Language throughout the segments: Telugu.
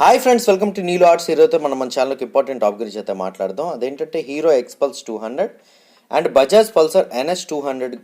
హాయ్ ఫ్రెండ్స్, వెల్కమ్ టు నీలో ఆర్ట్స్. ఈరోజు మనం మన ఛానల్కి ఇంపార్టెంట్ టాపిక్ గురించి అయితే మాట్లాడదాం. అదేంటంటే hero Xpulse 200 and Bajaj Pulsar NS 200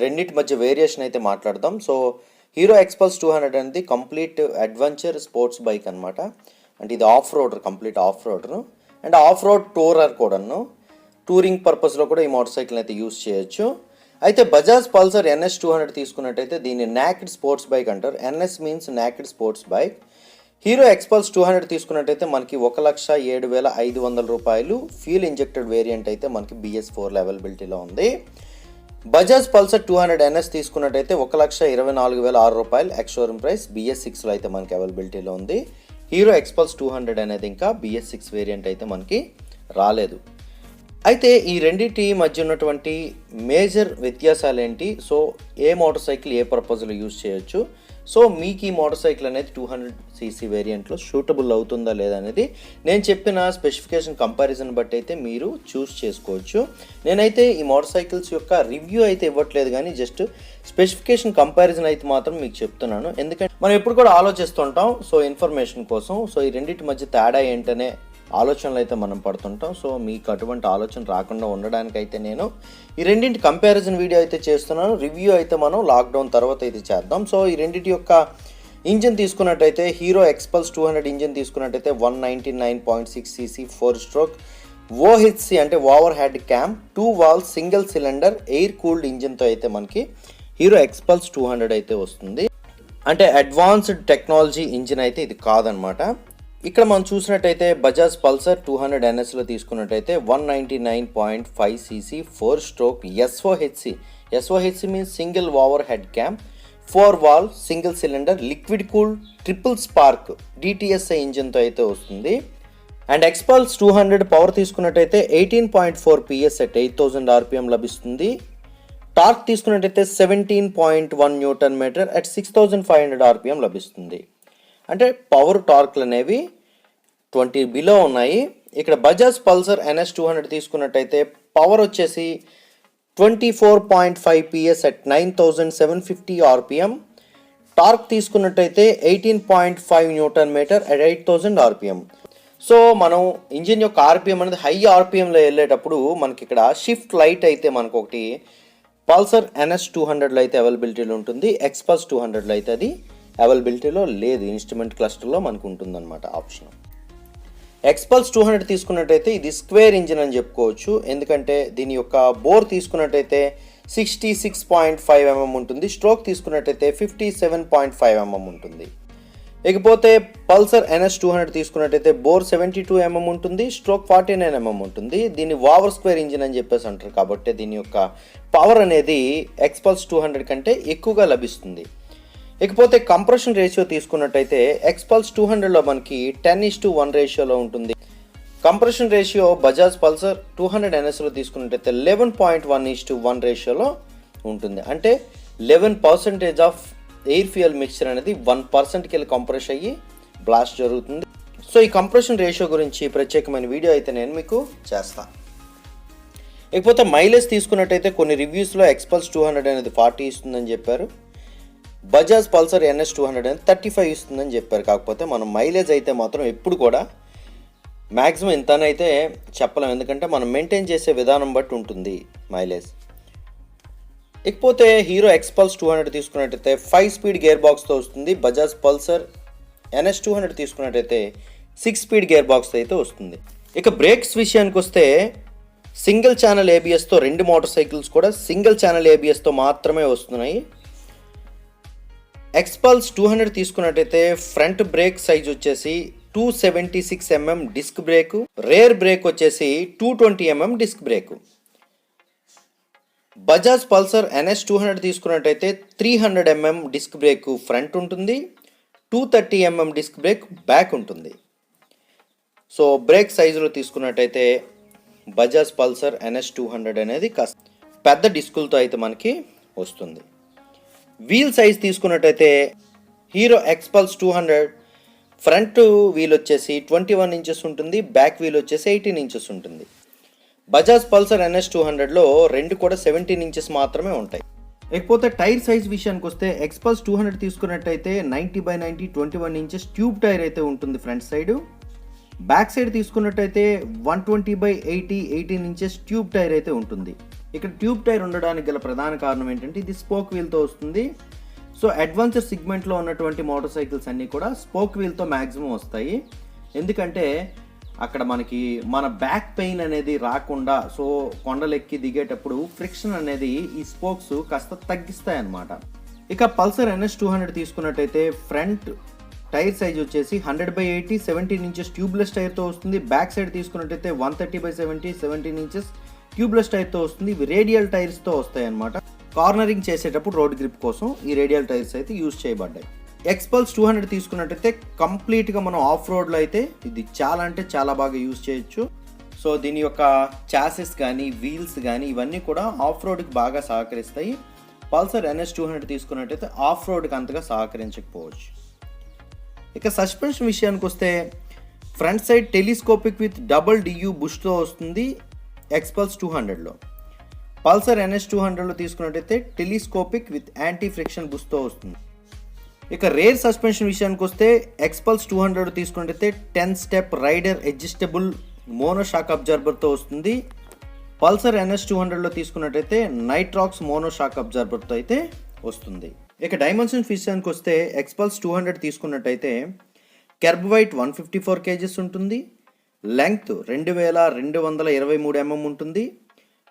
రెండింటి మధ్య వేరియేషన్ అయితే మాట్లాడదాం. సో హీరో ఎక్స్పల్స్ 200 అనేది కంప్లీట్ అడ్వెంచర్ స్పోర్ట్స్ బైక్ అనమాట. అంటే ఇది off roader, complete off roader and off road tourer కూడాను. టూరింగ్ పర్పస్లో కూడా ఈ మోటార్ సైకిల్ అయితే యూస్ చేయొచ్చు. అయితే బజాజ్ పల్సర్ NS 200 తీసుకున్నట్టయితే దీన్ని నాకెడ్ స్పోర్ట్స్ బైక్ అంటారు. NS means naked sports bike. Hero Xpulse 200 తీసుకున్నట్టయితే మనకి 1,07,500 రూపాయలు ఫ్యూల్ ఇంజెక్టెడ్ వేరియంట్ అయితే మనకి BS4 అవైలబిలిటీలో ఉంది. బజాజ్ పల్సర్ 200 NS తీసుకున్నట్టయితే 1,24,600 రూపాయలు ఎక్స్-షోరూమ్ ప్రైస్ BS6లో అయితే మనకి అవైలబిలిటీలో ఉంది. హీరో ఎక్స్పల్స్ 200 అనేది ఇంకా BS6 వేరియంట్ అయితే మనకి రాలేదు. అయితే ఈ రెండింటి మధ్య ఉన్నటువంటి మేజర్ వ్యత్యాసాలు ఏంటి, సో ఏ మోటార్ సైకిల్ ఏ పర్పస్లో యూజ్ చేయొచ్చు, సో మీకు ఈ మోటార్ సైకిల్ అనేది 200cc వేరియంట్లో సూటబుల్ అవుతుందా లేదా అనేది నేను చెప్పిన స్పెసిఫికేషన్ కంపారిజన్ బట్టి అయితే మీరు చూస్ చేసుకోవచ్చు. నేనైతే ఈ మోటార్ సైకిల్స్ యొక్క రివ్యూ అయితే ఇవ్వట్లేదు, కానీ జస్ట్ స్పెసిఫికేషన్ కంపారిజన్ అయితే మాత్రం మీకు చెప్తున్నాను. ఎందుకంటే మనం ఎప్పుడు కూడా ఆలోచిస్తుంటాం సో ఇన్ఫర్మేషన్ కోసం, సో ఈ రెండింటి మధ్య తేడా ఏంటనే ఆలోచనలు అయితే మనం పడుతుంటాం. సో మీకు అటువంటి ఆలోచన రాకుండా ఉండడానికైతే నేను ఈ రెండింటి కంపారిజన్ వీడియో అయితే చేస్తున్నాను. రివ్యూ అయితే మనం లాక్డౌన్ తర్వాత అయితే చేద్దాం. సో ఈ రెండింటి యొక్క ఇంజిన్ తీసుకున్నట్టయితే హీరో ఎక్స్పల్స్ 200 ఇంజిన్ తీసుకున్నట్టయితే 199.6cc 4-stroke OHC అంటే over head cam 2 valve single cylinder air cooled ఇంజిన్తో అయితే మనకి హీరో ఎక్స్పల్స్ 200 అయితే వస్తుంది. అంటే అడ్వాన్స్డ్ టెక్నాలజీ ఇంజిన్ అయితే ఇది కాదనమాట. ఇక్కడ మనం చూసినట్టయితే బజాజ్ పల్సర్ 200 NSలో తీసుకున్నట్టయితే 199.5cc 4-stroke SOHC means single over head cam 4 wall single cylinder liquid cool triple spark DTSI ఇంజిన్తో అయితే వస్తుంది. అండ్ ఎక్స్పల్స్ 200 పవర్ తీసుకున్నట్టయితే 18.4 PS at 8000 RPM లభిస్తుంది. టార్క్ తీసుకున్నట్టయితే 17.1 Nm at 6500 RPM లభిస్తుంది. అంటే పవర్ టార్క్లు అనేవి 20 బిలో ఉన్నాయి. ఇక్కడ బజాజ్ పల్సర్ NS 200 తీసుకున్నట్టయితే పవర్ వచ్చేసి 24.5 PS at 9750 RPM. టార్క్ తీసుకున్నట్టయితే 18.5 Nm at 8000 RPM. సో మనం ఇంజిన్ యొక్క RPM అనేది హై RPMలో వెళ్ళేటప్పుడు మనకి ఇక్కడ షిఫ్ట్ లైట్ అయితే మనకు ఒకటి పల్సర్ NS 200లో అయితే అవైలబిలిటీలో ఉంటుంది. ఎక్స్పల్స్ 200లో అయితే అది అవైలబిలిటీలో లేదు, ఇన్స్ట్రుమెంట్ క్లస్టర్లో మనకు ఉంటుందన్నమాట ఆప్షన్. ఎక్స్పల్స్ 200 తీసుకున్నట్టయితే ఇది స్క్వేర్ ఇంజిన్ అని చెప్పుకోవచ్చు, ఎందుకంటే దీని యొక్క బోర్ తీసుకున్నట్టయితే 66.5 mm ఉంటుంది. స్ట్రోక్ తీసుకున్నట్టయితే 57.5 mm ఉంటుంది. ఇకపోతే పల్సర్ NS 200 తీసుకున్నట్టయితే బోర్ 72 mm ఉంటుంది, స్ట్రోక్ 49 mm ఉంటుంది. దీన్ని ఓవర్ స్క్వేర్ ఇంజిన్ అని చెప్పేసి అంటారు, కాబట్టి దీని యొక్క పవర్ అనేది ఎక్స్పల్స్ 200 కంటే ఎక్కువగా లభిస్తుంది. ఇకపోతే కంప్రెషన్ రేషియో తీసుకున్నట్టయితే ఎక్స్పల్స్ 200లో మనకి 10:1 రేషియోలో ఉంటుంది. కంప్రెషన్ రేషియో బజాజ్ పల్సర్ 200 NSలో తీసుకున్నట్టయితే 11.1:1 రేషియోలో ఉంటుంది. అంటే 11% ఆఫ్ ఎయిర్ ఫ్యూయల్ మిక్చర్ అనేది 1%కి వెళ్ళి కంప్రెస్ అయ్యి బ్లాస్ట్ జరుగుతుంది. సో ఈ కంప్రెషన్ రేషియో గురించి ప్రత్యేకమైన వీడియో అయితే నేను మీకు చేస్తాను. ఇకపోతే మైలేజ్ తీసుకున్నట్టయితే కొన్ని రివ్యూస్లో ఎక్స్పల్స్ 200 అనేది 40 ఇస్తుందని చెప్పారు. బజాజ్ పల్సర్ NS 200 అనేది 35 ఇస్తుందని చెప్పారు. కాకపోతే మనం మైలేజ్ అయితే మాత్రం ఎప్పుడు కూడా మ్యాక్సిమం ఇంతనైతే చెప్పలేం, ఎందుకంటే మనం మెయింటైన్ చేసే విధానం బట్టి ఉంటుంది మైలేజ్. ఇకపోతే హీరో ఎక్స్పల్స్ 200 తీసుకున్నట్టయితే 5 స్పీడ్ గేర్ బాక్స్తో వస్తుంది. బజాజ్ పల్సర్ NS 200 తీసుకున్నట్టయితే 6 స్పీడ్ గేర్ బాక్స్ అయితే వస్తుంది. ఇక బ్రేక్స్ విషయానికి వస్తే సింగిల్ ఛానల్ ABSతో రెండు మోటార్ సైకిల్స్ కూడా సింగిల్ ఛానల్ ABSతో మాత్రమే వస్తున్నాయి. ఎక్స్పల్స్ 200 తీసుకున్నట్టయితే ఫ్రంట్ బ్రేక్ సైజ్ వచ్చేసి 276 mm disc brake, rear brake వచ్చేసి 220 mm disc brake. Bajaj Pulsar NS 200 తీసుకున్నట్టయితే 300 mm డిస్క్ బ్రేక్ ఫ్రంట్ ఉంటుంది, 230 mm డిస్క్ బ్రేక్ బ్యాక్ ఉంటుంది. సో బ్రేక్ సైజులో తీసుకున్నట్టయితే బజాజ్ పల్సర్ NS 200 అనేది పెద్ద డిస్కులతో అయితే మనకి వస్తుంది. వీల్ సైజ్ తీసుకున్నట్టయితే హీరో ఎక్స్పల్స్ 200 ఫ్రంట్ వీల్ వచ్చేసి 21 ఇంచెస్ ఉంటుంది, బ్యాక్ వీల్ వచ్చేసి 18 ఇంచెస్ ఉంటుంది. బజాజ్ పల్సర్ NS 200లో రెండు కూడా 17 ఇంచెస్ మాత్రమే ఉంటాయి. ఇకపోతే టైర్ సైజ్ విషయానికి వస్తే ఎక్స్పల్స్ 200 తీసుకున్నట్టయితే 90/90 21 ఇంచెస్ ట్యూబ్ టైర్ అయితే ఉంటుంది ఫ్రంట్ సైడ్. బ్యాక్ సైడ్ తీసుకున్నట్టయితే 120/80 18 ఇంచెస్ ట్యూబ్ టైర్ అయితే ఉంటుంది. ఇక్కడ ట్యూబ్ టైర్ ఉండడానికి గల ప్రధాన కారణం ఏంటంటే ఇది స్పోక్ వీల్తో వస్తుంది. సో అడ్వెంచర్ సిగ్మెంట్లో ఉన్నటువంటి మోటార్ సైకిల్స్ అన్నీ కూడా స్పోక్ వీల్తో మ్యాక్సిమం వస్తాయి. ఎందుకంటే అక్కడ మనకి మన బ్యాక్ పెయిన్ అనేది రాకుండా, సో కొండలెక్కి దిగేటప్పుడు ఫ్రిక్షన్ అనేది ఈ స్పోక్స్ కాస్త తగ్గిస్తాయి అన్నమాట. ఇక పల్సర్ NS 200 తీసుకున్నట్టయితే ఫ్రంట్ టైర్ సైజ్ వచ్చేసి 100/80 17 ఇంచెస్ ట్యూబ్లెస్ టైర్తో వస్తుంది. బ్యాక్ సైడ్ తీసుకున్నట్టయితే 130/70 17 ఇంచెస్ ట్యూబ్లెస్ టైర్తో వస్తుంది. ఇవి రేడియల్ టైర్స్తో వస్తాయి అన్నమాట. కార్నరింగ్ చేసేటప్పుడు రోడ్ గ్రిప్ కోసం ఈ రేడియల్ టైర్స్ అయితే యూజ్ చేయబడ్డాయి. ఎక్స్పల్స్ 200 తీసుకున్నట్టయితే కంప్లీట్గా మనం ఆఫ్ రోడ్లో అయితే ఇది చాలా అంటే చాలా బాగా యూజ్ చేయొచ్చు. సో దీని యొక్క చాసెస్ కానీ వీల్స్ కానీ ఇవన్నీ కూడా ఆఫ్ రోడ్కి బాగా సహకరిస్తాయి. పల్సర్ NS 200 తీసుకున్నట్టయితే ఆఫ్ రోడ్కి అంతగా సహకరించకపోవచ్చు. ఇక సస్పెన్షన్ విషయానికి వస్తే front side telescopic with double DU బుష్తో వస్తుంది ఎక్స్పల్స్ 200లో. పల్సర్ NS 200లో తీసుకున్నట్టయితే టెలిస్కోపిక్ విత్ యాంటీ ఫ్రిక్షన్ బుష్తో వస్తుంది. ఇక రేర్ సస్పెన్షన్ విషయానికి వస్తే ఎక్స్పల్స్ 200 తీసుకున్నట్టయితే 10 step rider adjustable mono shock అబ్జర్బర్తో వస్తుంది. పల్సర్ NS 200లో తీసుకున్నట్టయితే నైట్రాక్స్ మోనో షాక్ అబ్జర్బర్తో అయితే వస్తుంది. ఇక డైమెన్షన్స్ విషయానికి వస్తే ఎక్స్పల్స్ 200 తీసుకున్నట్టయితే కెర్బ్ వైట్ 154 kgs ఉంటుంది. లెంగ్త్ 2223 mm ఉంటుంది.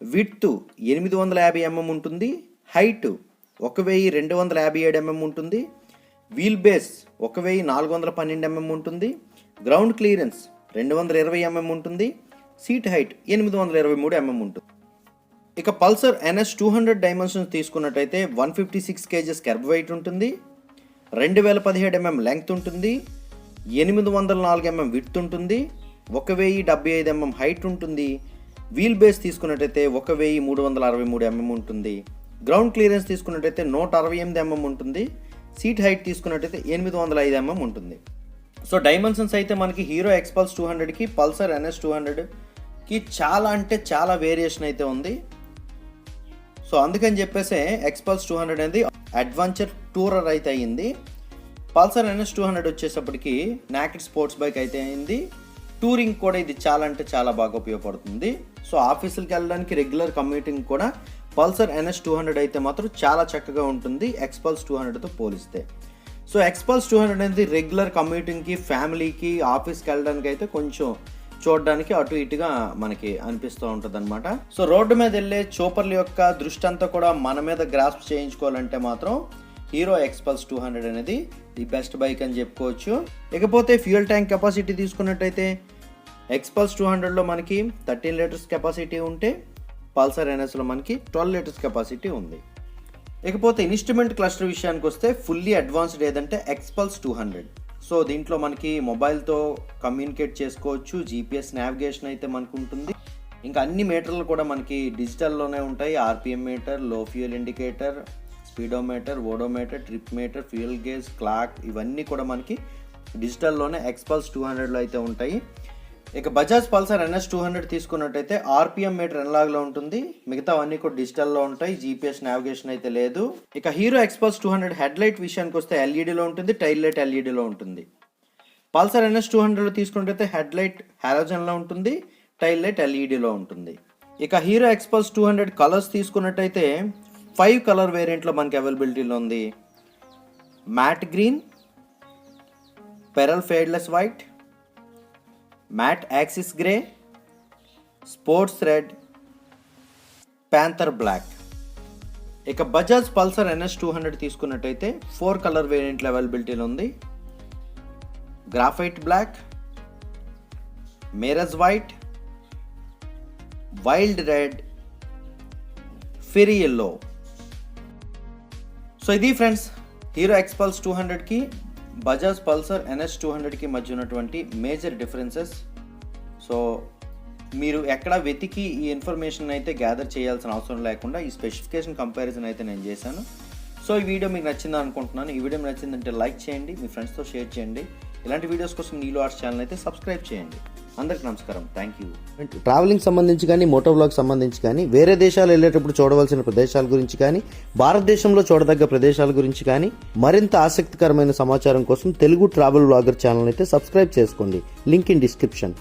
విడ్త్ 850 mm ఉంటుంది. హైట్ 1257 mm ఉంటుంది. వీల్ బేస్ 1412 mm ఉంటుంది. గ్రౌండ్ క్లియరెన్స్ 220 mm ఉంటుంది. సీట్ హైట్ 823 mm ఉంటుంది. ఇక పల్సర్ NS 200 డైమెన్షన్స్ తీసుకున్నట్టయితే 156 kgs కెర్బ్ వెయిట్ ఉంటుంది. 2017 mm లెంగ్త్ ఉంటుంది. 804 mm విడ్త్ ఉంటుంది. 1075 mm హైట్ ఉంటుంది. వీల్ బేస్ తీసుకున్నట్టయితే 1363 mm ఉంటుంది. గ్రౌండ్ క్లియరెన్స్ తీసుకున్నట్టయితే 168 mm ఉంటుంది. సీట్ హైట్ తీసుకున్నట్టయితే 805 mm ఉంటుంది. సో డైమెన్షన్స్ అయితే మనకి హీరో ఎక్స్పల్స్ 200కి పల్సర్ NS 200కి చాలా అంటే చాలా వేరియేషన్ అయితే ఉంది. సో అందుకని చెప్పేసి ఎక్స్పల్స్ 200 అనేది అడ్వెంచర్ టూరర్ అయితే అయ్యింది. పల్సర్ NS 200 వచ్చేసప్పటికి నాకెడ్ స్పోర్ట్స్ బైక్ అయితే అయింది. టూరింగ్ కూడా ఇది చాలా అంటే చాలా బాగా ఉపయోగపడుతుంది. సో ఆఫీసులకు వెళ్ళడానికి రెగ్యులర్ కమ్యూటింగ్ కూడా పల్సర్ NS 200 అయితే మాత్రం చాలా చక్కగా ఉంటుంది ఎక్స్పల్స్ 200తో పోలిస్తే. సో ఎక్స్పల్స్ 200 అనేది రెగ్యులర్ కమ్యూటింగ్కి, ఫ్యామిలీకి, ఆఫీస్కి వెళ్ళడానికి అయితే కొంచెం చూడడానికి అటు ఇటుగా మనకి అనిపిస్తూ ఉంటుంది అనమాట. సో రోడ్డు మీద వెళ్ళే చూపర్ల యొక్క దృష్టి అంతా కూడా మన మీద గ్రాస్ప్ చేయించుకోవాలంటే మాత్రం హీరో ఎక్స్పల్స్ 200 అనేది ది బెస్ట్ బైక్ అని చెప్పుకోవచ్చు. ఇకపోతే ఫ్యూయల్ ట్యాంక్ కెపాసిటీ తీసుకున్నట్టయితే ఎక్స్పల్స్ 200లో మనకి 13 లీటర్స్ కెపాసిటీ ఉంటే పల్సర్ NSలో మనకి 12 లీటర్స్ కెపాసిటీ ఉంది. ఇకపోతే ఇన్స్ట్రుమెంట్ క్లస్టర్ విషయానికి వస్తే ఫుల్లీ అడ్వాన్స్డ్ ఏదంటే ఎక్స్పల్స్ 200. సో దీంట్లో మనకి మొబైల్తో కమ్యూనికేట్ చేసుకోవచ్చు. GPS నావిగేషన్ అయితే మనకు ఉంటుంది. ఇంకా అన్ని మీటర్లు కూడా మనకి డిజిటల్లోనే ఉంటాయి. RPM మీటర్, లో fuel indicator, speedometer, odometer, trip meter, fuel gauge, clock ఇవన్నీ కూడా మనకి డిజిటల్లోనే ఎక్స్పల్స్ 200లో అయితే ఉంటాయి. ఇక బజాజ్ పల్సర్ NS 200 తీసుకున్నట్టయితే RPM మీటర్ ఎనలాగ్లో ఉంటుంది. మిగతా అన్నీ కూడా డిజిటల్లో ఉంటాయి. GPS నావిగేషన్ అయితే లేదు. ఇక హీరో ఎక్స్పల్స్ 200 హెడ్ లైట్ విషయానికి వస్తే LEDలో ఉంటుంది. టైల్ లైట్ LEDలో ఉంటుంది. పల్సర్ NS 200లో తీసుకున్నట్టయితే హెడ్ లైట్ హాలోజన్లో ఉంటుంది. టైల్ లైట్ LEDలో ఉంటుంది. ఇక హీరో ఎక్స్పల్స్ 200 కలర్స్ తీసుకున్నట్టయితే 5 కలర్ వేరియంట్లో మనకి అవైలబిలిటీలో ఉంది. Matt green, pearl fadeless white, matt axis grey, sports red, panther black. ఇక బజాజ్ పల్సర్ NS 200 తీసుకున్నట్టయితే 4 కలర్ వేరియంట్లు అవైలబిలిటీలో ఉంది. Graphite black, mirage white, wild red, fiery yellow. So ఇది ఫ్రెండ్స్ హీరో ఎక్స్పల్స్ 200కి బజాజ్ పల్సర్ NS 200కి మధ్య ఉన్నటువంటి మేజర్ డిఫరెన్సెస్. సో మీరు ఎక్కడ వెతికి ఈ ఇన్ఫర్మేషన్ అయితే గ్యాదర్ చేయాల్సిన అవసరం లేకుండా ఈ స్పెసిఫికేషన్ కంపారిజన్ అయితే నేను చేశాను. సో ఈ వీడియో మీకు నచ్చిందని అనుకుంటున్నాను. ఈ వీడియో నచ్చిందంటే లైక్ చేయండి, మీ ఫ్రెండ్స్తో షేర్ చేయండి. ఇలాంటి వీడియోస్ కోసం నీలో ఆర్ట్స్ ఛానల్ అయితే సబ్స్క్రైబ్ చేయండి. అందరికి నమస్కారం, థ్యాంక్ యూ. ట్రావెలింగ్ సంబంధించి కానీ మోటో వ్లాగ్ సంబంధించి కానీ వేరే దేశాలు వెళ్ళేటప్పుడు చూడవలసిన ప్రదేశాల గురించి కానీ భారతదేశంలో చూడదగ్గ ప్రదేశాల గురించి కానీ మరింత ఆసక్తికరమైన సమాచారం కోసం తెలుగు ట్రావెల్ వ్లాగర్ ఛానల్ అయితే సబ్స్క్రైబ్ చేసుకోండి. Link in description.